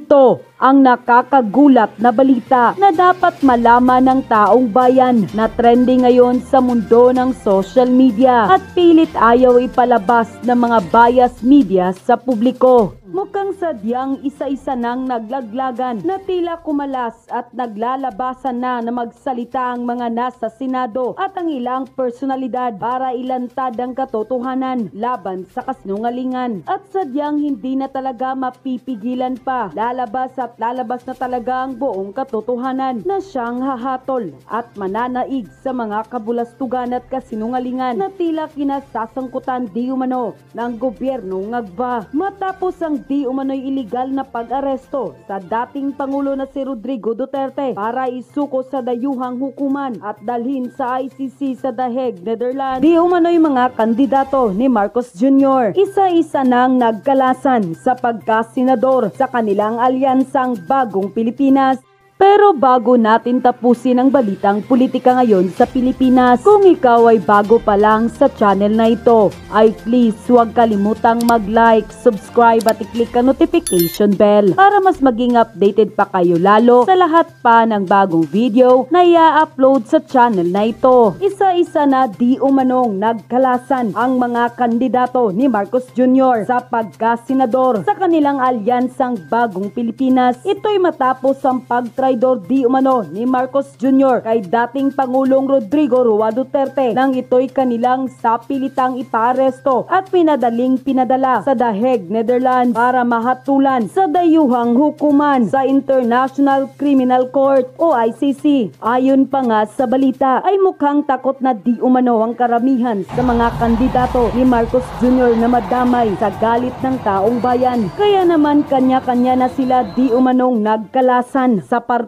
Ito ang nakakagulat na balita na dapat malaman ng taong bayan na trending ngayon sa mundo ng social media at pilit ayaw ipalabas ng mga bias media sa publiko. Mukhang sadyang isa-isa nang naglaglagan na tila kumalas at naglalabasan na magsalita ang mga nasa Senado at ang ilang personalidad para ilantad ang katotohanan laban sa kasinungalingan. At sadyang hindi na talaga mapipigilan pa. Lalabas at lalabas na talaga ang buong katotohanan na siyang hahatol at mananaig sa mga kabulastugan at kasinungalingan na tila kinasasangkutan di umano ng gobyernong Agba. Matapos ang di umano'y iligal na pag-aresto sa dating Pangulo na si Rodrigo Duterte para isuko sa dayuhang hukuman at dalhin sa ICC sa The Hague, Netherlands. Di umano'y mga kandidato ni Marcos Jr. Isa-isa nang nagkalasan sa pagkasenador sa kanilang alyansang Bagong Pilipinas. Pero bago natin tapusin ang balitang politika ngayon sa Pilipinas, kung ikaw ay bago pa lang sa channel na ito, ay please huwag kalimutang mag-like, subscribe at i-click ang notification bell para mas maging updated pa kayo lalo sa lahat pa ng bagong video na i-upload sa channel na ito. Isa-isa na di umanong nagkalasan ang mga kandidato ni Marcos Jr. sa pagkasenador sa kanilang alyansang Bagong Pilipinas. Ito'y matapos ang pagtraidor di umano ni Marcos Jr. kay dating Pangulong Rodrigo Roa Duterte nang ito'y kanilang sapilitang iparesto at pinadala sa The Hague, Netherlands para mahatulan sa dayuhang hukuman sa International Criminal Court o ICC. Ayon pa nga sa balita ay mukhang takot na di umano ang karamihan sa mga kandidato ni Marcos Jr. na madamay sa galit ng taong bayan. Kaya naman kanya-kanya na sila di umanong nagkalasan sa partido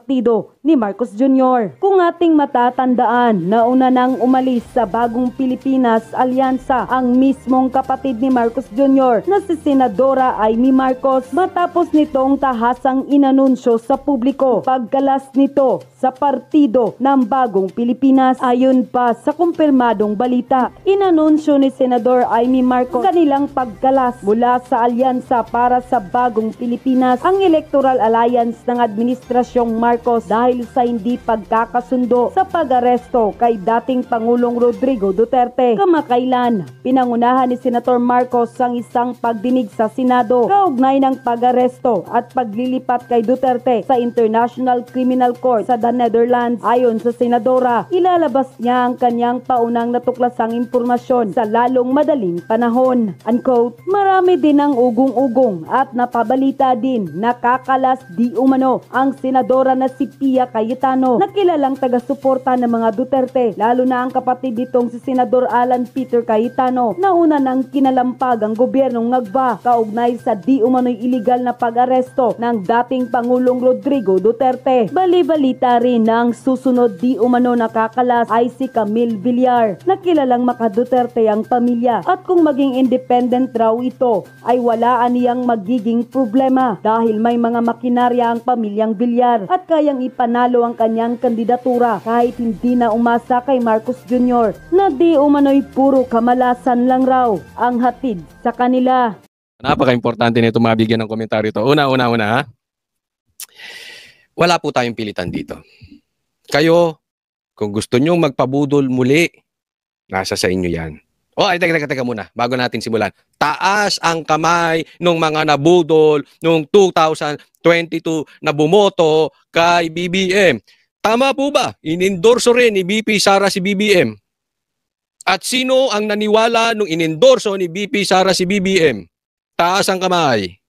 ni Marcos Jr. Kung ating matatandaan, nauna nang umalis sa Bagong Pilipinas Alyansa ang mismong kapatid ni Marcos Jr. na si Senadora Amy Marcos matapos nitong tahasang inanunsyo sa publiko pagkalas nito sa partido ng Bagong Pilipinas. Ayon pa sa kumpirmadong balita, inanunsyo ni Senador Amy Marcos kanilang pagkalas mula sa alyansa para sa Bagong Pilipinas, ang Electoral Alliance ng Administrasyong Marcos, dahil sa hindi pagkakasundo sa pag-aresto kay dating Pangulong Rodrigo Duterte. Kamakailan, pinangunahan ni Senator Marcos ang isang pagdinig sa Senado kaugnay ng pag-aresto at paglilipat kay Duterte sa International Criminal Court sa The Netherlands. Ayon sa Senadora, ilalabas niya ang kanyang paunang natuklasang impormasyon sa lalong madaling panahon. Unquote, marami din ang ugong-ugong at napabalita din nakakalas di umano ang Senadora na si Pia Cayetano na kilalang taga-suporta ng mga Duterte, lalo na ang kapatid nitong si Senador Alan Peter Cayetano na una nang kinalampag ang gobyernong Agba kaugnay sa di umano'y iligal na pag-aresto ng dating Pangulong Rodrigo Duterte. Bali-balita rin na ang susunod di umano nakakalas ay si Camille Villar na kilalang maka-Duterte ang pamilya, at kung maging independent raw ito ay wala aniyang magiging problema dahil may mga makinarya ang pamilyang Villar at kayang ipanalo ang kanyang kandidatura kahit hindi na umasa kay Marcos Jr. na di umano'y puro kamalasan lang raw ang hatid sa kanila. Napaka-importante nito mabigyan ng komentaryo ito. Una ha. Wala po tayong pilitan dito. Kayo, kung gusto nyo magpabudol muli, nasa sa inyo yan. Ay, teka muna, bago natin simulan. Taas ang kamay ng mga nabudol noong 2022 na bumoto kay BBM. Tama po ba? Inendorso rin ni BP Sara si BBM. At sino ang naniwala nung inendorso ni BP Sara si BBM? Taas ang kamay.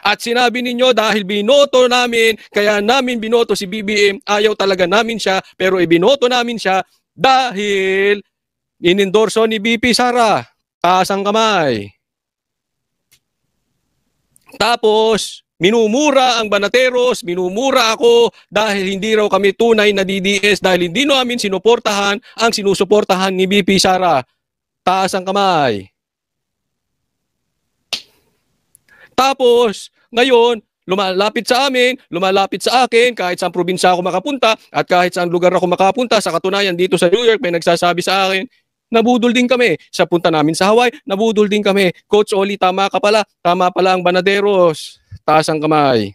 At sinabi ninyo dahil binoto namin, kaya namin binoto si BBM, ayaw talaga namin siya, pero ibinoto namin siya dahil inendorso ni BP Sara. Taas ang kamay. Tapos, minumura ang Banateros, minumura ako dahil hindi raw kami tunay na DDS, dahil hindi namin sinuportahan ang sinusuportahan ni BP Sara. Taas ang kamay. Tapos, ngayon, lumalapit sa amin, lumalapit sa akin, kahit saan probinsya ako makapunta, at kahit saan lugar ako makapunta, sa katunayan dito sa New York, may nagsasabi sa akin, nabudol din kami. Sa punta namin sa Hawaii, nabudol din kami. Coach Oli, tama ka pala. Tama pala ang Banaderos. Taas ang kamay.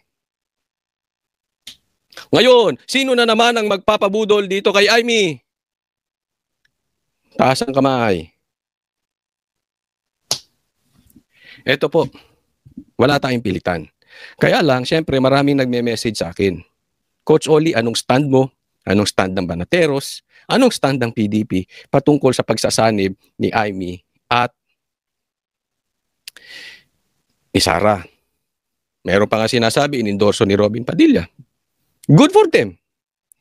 Ngayon, sino na naman ang magpapabudol dito kay Aimee? Taas ang kamay. Ito po, wala tayong pilitan. Kaya lang, syempre, maraming nagme-message sa akin. Coach Oli, anong stand mo? Anong stand ng Banateros? Anong stand ng PDP patungkol sa pagsasanib ni Aimee at ni Sara? Meron pa nga sinasabi, inendorso ni Robin Padilla. Good for them.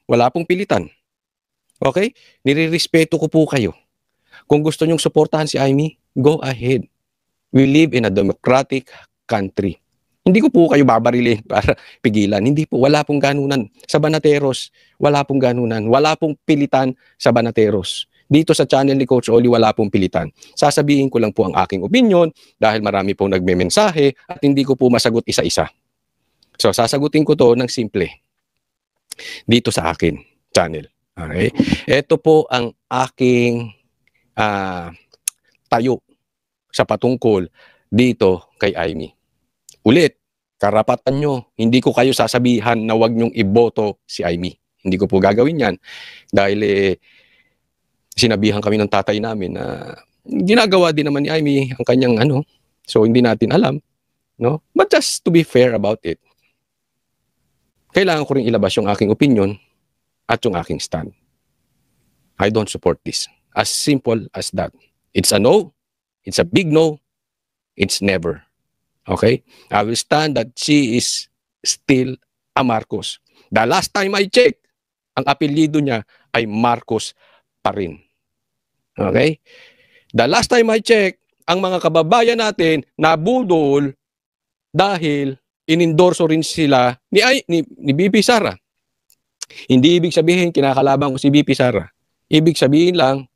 Wala pong pilitan. Okay? Nirirespeto ko po kayo. Kung gusto nyong suportahan si Aimee, go ahead. We live in a democratic country. Hindi ko po kayo babarilin para pigilan. Hindi po. Wala pong ganunan. Sa Banateros, wala pong ganunan. Wala pong pilitan sa Banateros. Dito sa channel ni Coach Oli, wala pong pilitan. Sasabihin ko lang po ang aking opinion dahil marami pong nagme-mensahe at hindi ko po masagot isa-isa. So, sasagutin ko to ng simple. Dito sa akin channel. Okay? Ito po ang aking tayo sa patungkol dito kay Aimee. Ulit, karapatan nyo. Hindi ko kayo sasabihan na wag nyong iboto si Aimee. Hindi ko po gagawin yan. Dahil sinabihan kami ng tatay namin na ginagawa din naman ni Aimee ang kanyang ano. So hindi natin alam. No? But just to be fair about it, kailangan ko rin ilabas yung aking opinion at yung aking stand. I don't support this. As simple as that. It's a no. It's a big no. It's never. Okay? I will stand that she is still a Marcos. The last time I checked, ang apelyido niya ay Marcos pa rin. Okay? The last time I checked, ang mga kababayan natin nabudol dahil inendorso rin sila ni BP Sara. Hindi ibig sabihin kinakalaban ko si BP Sara. Ibig sabihin lang,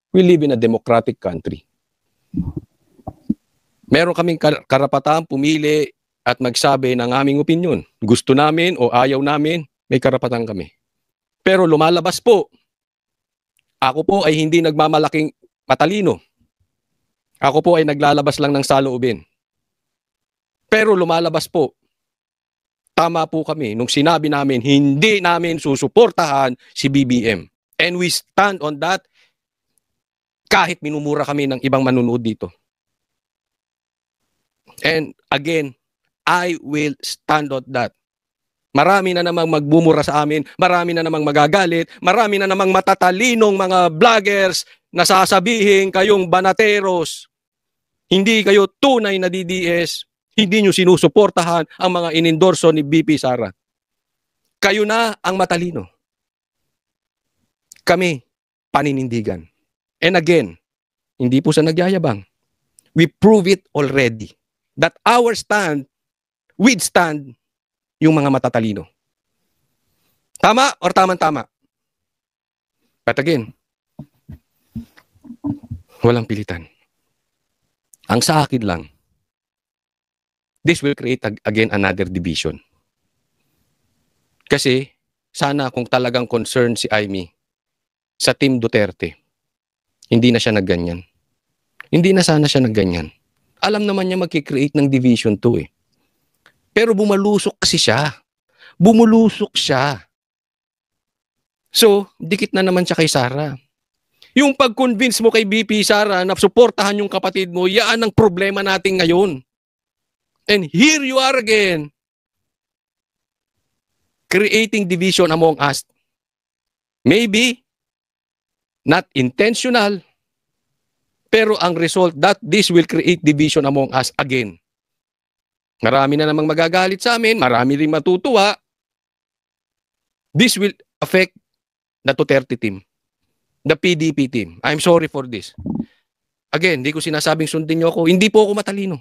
we live in a democratic country. Meron kaming karapatang pumili at magsabi ng aming opinion. Gusto namin o ayaw namin, may karapatan kami. Pero lumalabas po, ako po ay hindi nagmamalaking matalino. Ako po ay naglalabas lang ng saloobin. Pero lumalabas po, tama po kami nung sinabi namin hindi namin susuportahan si BBM. And we stand on that kahit minumura kami ng ibang manunood dito. And again, I will stand on that. Marami na namang magbumura sa amin, marami na namang magagalit, marami na namang matatalinong mga vloggers na sasabihin kayong Banateros. Hindi kayo tunay na DDS, hindi nyo sinusuportahan ang mga inendorso ni BP Sara. Kayo na ang matalino. Kami, paninindigan. And again, hindi po sa nagyayabang. We prove it already. That our stand, withstand yung mga matatalino. Tama or tamang-tama? But again, walang pilitan. Ang sa akin lang, this will create again another division. Kasi, sana kung talagang concerned si Aimee sa Team Duterte, hindi na siya nagganyan. Hindi na sana siya nagganyan. Alam naman niya magkikreate ng division 2 eh. Pero bumalusok kasi siya. Bumulusok siya. So, dikit na naman siya kay Sara. Yung pag-convince mo kay BP Sara na suportahan yung kapatid mo, yan ang problema natin ngayon. And here you are again, creating division among us. Maybe, not intentional, pero ang result that this will create division among us again. Marami na namang magagalit sa amin, marami rin matutuwa. This will affect the Duterte team, the PDP team. I'm sorry for this. Again, hindi ko sinasabing sundin niyo ako. Hindi po ako matalino.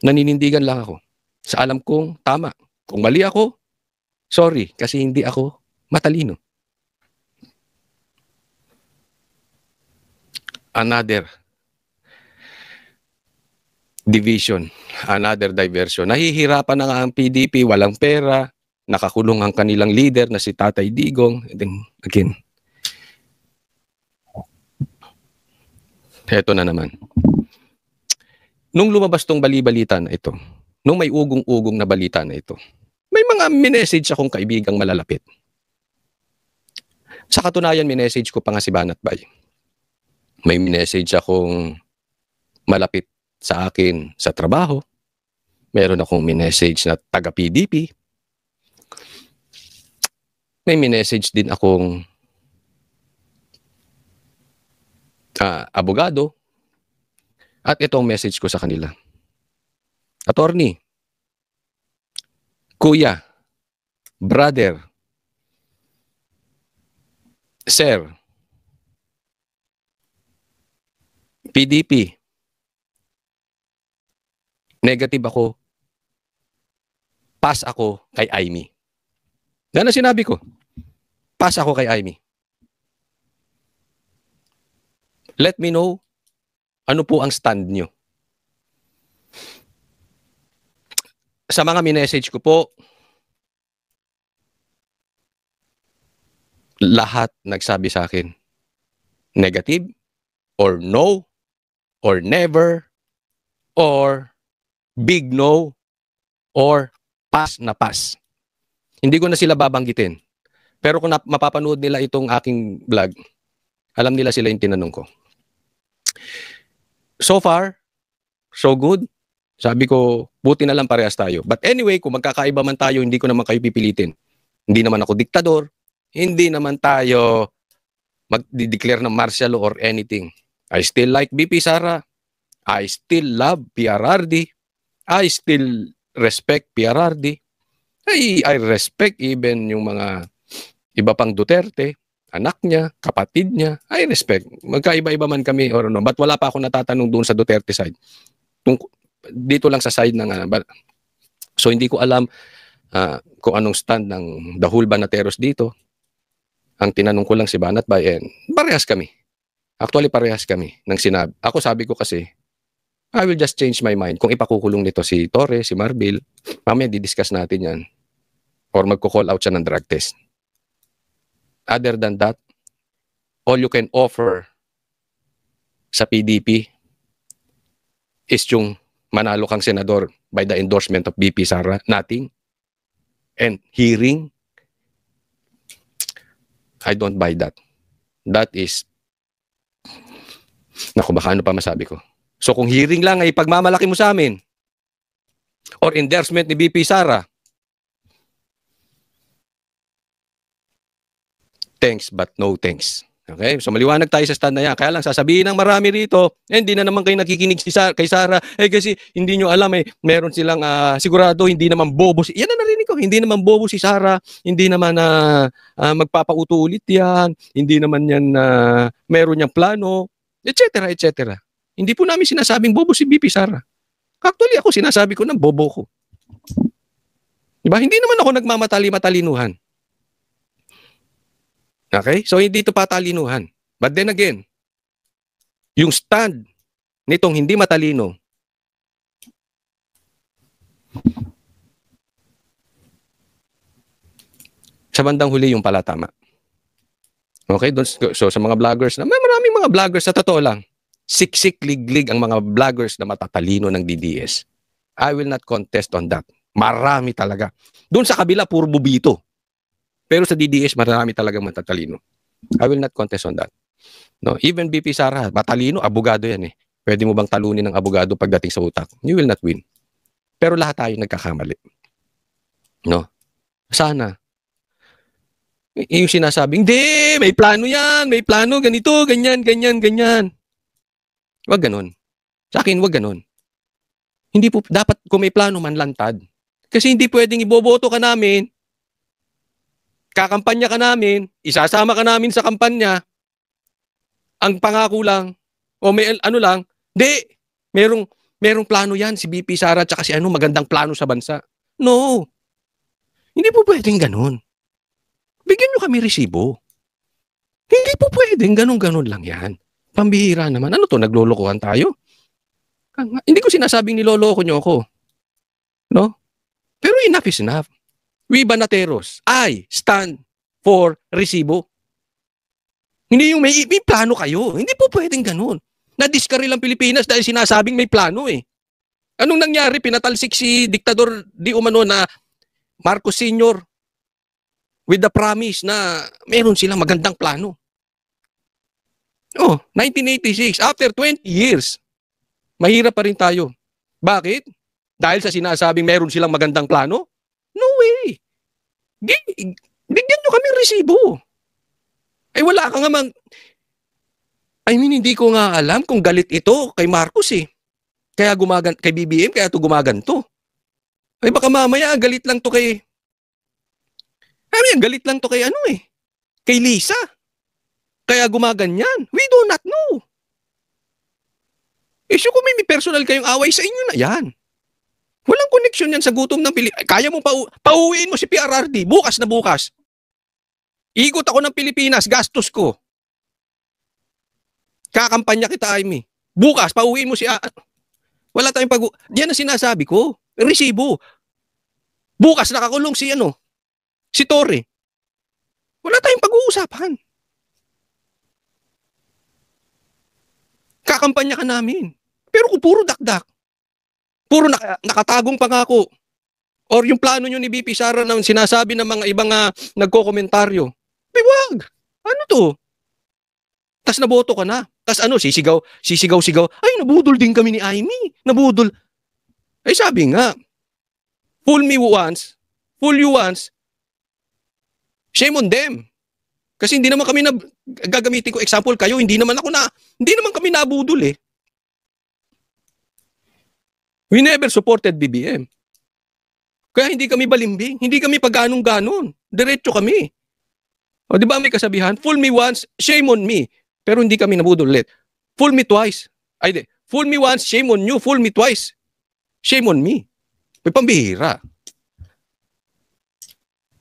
Naninindigan lang ako. Sa alam kong tama. Kung mali ako, sorry, kasi hindi ako matalino. Another division, another diversion. Nahihirapan na nga ang PDP, walang pera, nakakulong ang kanilang leader na si Tatay Digong. And then, again, Heto na naman. Nung lumabas tong bali-balita na ito, nung may ugong-ugong na balita na ito, may mga minessage akong kaibigang malalapit. Sa katunayan, minessage ko pa nga si Banat Bay. May minessage akong malapit sa akin sa trabaho. Meron akong minessage na taga-PDP. May minessage din akong abogado. At ito ang message ko sa kanila. Attorney, kuya, brother, sir, PDP, negative ako, pass ako kay Aimee. Yan ang sinabi ko. Pass ako kay Aimee. Let me know ano po ang stand nyo. Sa mga minessage ko po, lahat nagsabi sa akin, negative, or no, or never, or big no, or pass na pass. Hindi ko na sila babanggitin. Pero kung mapapanood nila itong aking vlog, alam nila sila yung tinanong ko. So far, so good. Sabi ko, buti na lang parehas tayo. But anyway, kung magkakaiba man tayo, hindi ko naman kayo pipilitin. Hindi naman ako diktador. Hindi naman tayo mag-declare ng martial law or anything. I still like BP Sara. I still love PRRD. I still respect PRRD. I respect even yung mga iba pang Duterte, anak niya, kapatid niya. I respect. Magkaiba-iba man kami or no. But wala pa ako natatanong doon sa Duterte side. Dito lang sa side ng so hindi ko alam kung anong stand ng the whole Banateros dito. Ang tinanong ko lang si Banat Bay, parehas kami. Actually, parehas kami ng sinabi. Ako sabi ko kasi, I will just change my mind. Kung ipakukulong nito si Torre, si Marbil, mamaya didiscuss natin yan. Or magko-call out siya ng drug test. Other than that, all you can offer sa PDP is yung manalo kang senador by the endorsement of BP Sara. Nothing. And hearing, I don't buy that. That is, naku, baka ano pa masabi ko. So kung hearing lang ay pagmamalaki mo sa amin, or endorsement ni BP Sara, thanks but no thanks. Okay? So maliwanag tayo sa stand na yan. Kaya lang sasabihin ng marami rito, hindi na naman kayo nakikinig kay Sara. Kasi hindi nyo alam meron silang sigurado hindi naman bobo. Yan na narinig ko. Hindi naman bobo si Sara. Hindi naman magpapauto ulit yan. Hindi naman yan meron niyang plano, etc. etc. Hindi po namin sinasabing bobo si BP Sara. Actually ako sinasabi ko ng bobo ko. Diba? Hindi naman ako nagmamatali-matalinuhan. Okay? So, hindi ito patalinuhan. But then again, yung stand nitong hindi matalino, sa bandang huli yung pala tama. Okay? So, sa mga vloggers, may maraming mga vloggers, sa totoo lang, siksik, liglig ang mga vloggers na matatalino ng DDS. I will not contest on that. Marami talaga. Doon sa kabila, puro bubito. Pero sa DDS, marami talagang matatalino. I will not contest on that. No, even BP Sara, matalino, abogado yan eh. Pwede mo bang talunin ng abogado pagdating sa utak? You will not win. Pero lahat tayo nagkakamali. No? Sana. Yung sinasabing, hindi, may plano yan, may plano, ganito, ganyan, ganyan, ganyan. Wag ganon. Sa akin, wag ganon. Hindi po, dapat kung may plano man lantad. Kasi hindi pwedeng iboboto ka namin, kakampanya ka namin, isasama ka namin sa kampanya, ang pangako lang, o may ano lang, di, merong plano yan, si BP Sara, tsaka si magandang plano sa bansa. No. Hindi po pwedeng ganon. Bigyan nyo kami resibo. Hindi po pwedeng ganon-ganon lang yan. Pambihira naman. Ano to, naglolokohan tayo? Hindi ko sinasabing niloloko nyo ako. No? Pero enough is enough. We Banateros, I stand for resibo. Hindi yung may plano kayo. Hindi po pwedeng ganun. Na-discarril ang Pilipinas dahil sinasabing may plano eh. Anong nangyari? Pinatalsik si Diktador di umano na Marcos Sr. with the promise na meron silang magandang plano. Oh, 1986, after 20 years, mahirap pa rin tayo. Bakit? Dahil sa sinasabing meron silang magandang plano? No way! Bigyan nyo kami resibo. Ay wala ka nga hindi ko nga alam kung galit ito kay Marcos eh. Kaya kay BBM, kaya ito gumaganto. Ay baka mamaya galit lang to kay kay Lisa. Kaya gumaganyan. We do not know. Kung may personal kayong away sa inyo na yan. Walang connection yan sa gutom ng Pilipinas. Kaya mo pauwiin mo si PRRD bukas na bukas. Ikot ako ng Pilipinas, gastos ko. Kakampanya kita, Amy. Bukas, pauwiin mo si... Wala tayong Yan ang sinasabi ko. Resibo. Bukas nakakulong si Torre. Wala tayong pag-uusapan. Kakampanya ka namin. Pero kung puro dakdak, puro nakatagong pangako, or yung plano nyo ni BP Sara na sinasabi ng mga ibang nagko-komentaryo, wag. Ano to? Tas naboto ka na. Tas sisigaw. Ay, nabudol din kami ni Amy. Nabudol. Ay, sabi nga, fool me once, fool you once, shame on them. Kasi hindi naman kami gagamitin ko example kayo, hindi naman kami nabudol eh. We never supported BBM. Kaya hindi kami balimbing, hindi kami pag-ganong-ganon. Diretso kami. O di ba may kasabihan? Fool me once, shame on me. Pero hindi kami nabudol ulit. Fool me twice. Fool me once, shame on you. Fool me twice, shame on me. May pambihira.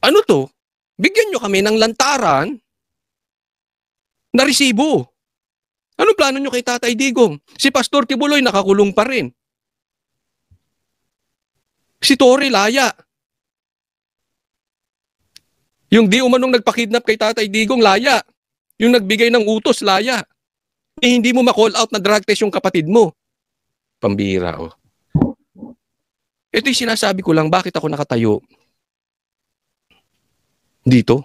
Ano to? Bigyan nyo kami ng lantaran na resibo. Anong plano nyo kay Tatay Digong? Si Pastor Kibuloy nakakulong pa rin. Si Torre laya. Yung di umanong nagpakidnap kay Tatay Digong laya. Yung nagbigay ng utos laya. Hindi mo ma-call out na drug test yung kapatid mo. Pambira oh. Ito yung sinasabi ko lang bakit ako nakatayo dito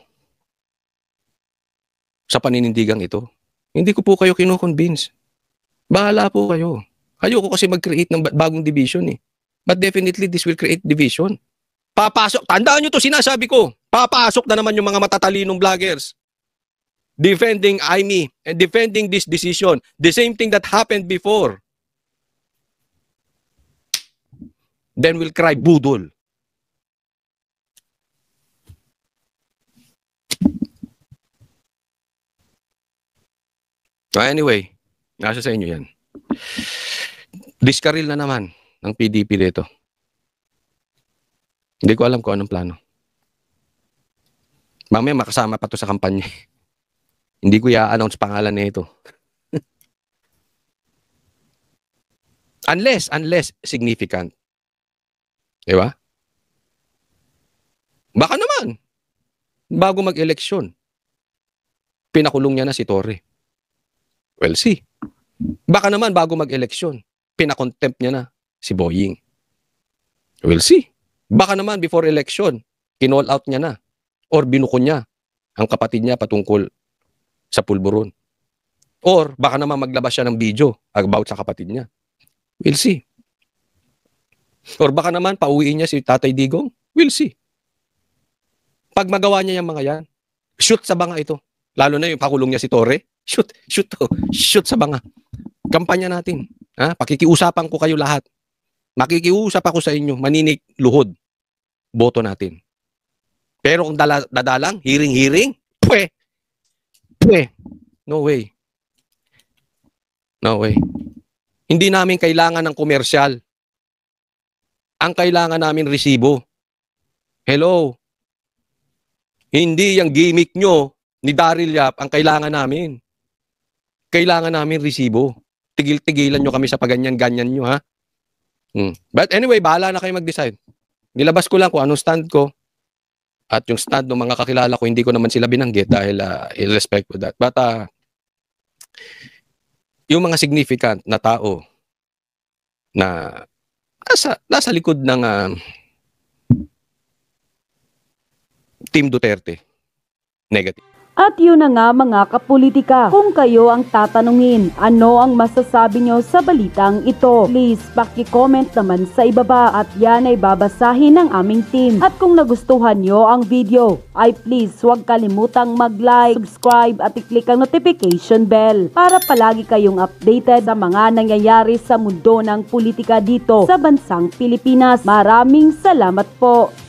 sa paninindigang ito. Hindi ko po kayo kino-convince. Bahala po kayo. Ayoko kasi mag-create ng bagong division eh. But definitely this will create division. Papasok, tandaan nyo to sinasabi ko. Papasok na naman yung mga matatalinong vloggers. Defending Amy and defending this decision. The same thing that happened before. Then we'll cry budol. Anyway, nasa sa inyo yan. Discarril na naman ng PDP dito. Hindi ko alam kung anong plano. Mamaya makasama pa to sa kampanya. Hindi ko i-announce pangalan na ito. Unless significant. Diba? Baka naman, bago mag-eleksyon, pinakulong niya na si Torre. Well, see. Baka naman bago mag-eleksyon, pinakontempt niya na si Boying. We'll see. Baka naman before election, kinall out niya na or binuko niya ang kapatid niya patungkol sa pulburon. Or baka naman maglabas siya ng video about sa kapatid niya. We'll see. Or baka naman pauwiin niya si Tatay Digong. We'll see. Pag magawa niya yung mga yan, shoot sa banga ito. Lalo na yung pakulong niya si Torre. Shoot sa banga. Kampanya natin. Ha? Pakikiusapan ko kayo lahat. Makikiusap ako sa inyo. Maninig, luhod. Boto natin. Pero kung dadalang, hiring, pwe. No way. No way. Hindi namin kailangan ng komersyal. Ang kailangan namin resibo. Hello. Hindi yung gimmick nyo ni Daryl Yap ang kailangan namin. Kailangan namin resibo. Tigil-tigilan nyo kami sa paganyan-ganyan nyo, ha? But anyway, bahala na kayo mag-decide. Nilabas ko lang kung anong stand ko at yung stand ng mga kakilala ko, hindi ko naman sila binanggit dahil in respect with that. But yung mga significant na tao na nasa likod ng Team Duterte, negative. At yun na nga mga kapolitika, kung kayo ang tatanungin, ano ang masasabi nyo sa balitang ito? Please paki-comment naman sa ibaba at yan ay babasahin ng aming team. At kung nagustuhan nyo ang video, ay please huwag kalimutang mag-like, subscribe at i-click ang notification bell para palagi kayong updated sa mga nangyayari sa mundo ng politika dito sa bansang Pilipinas. Maraming salamat po!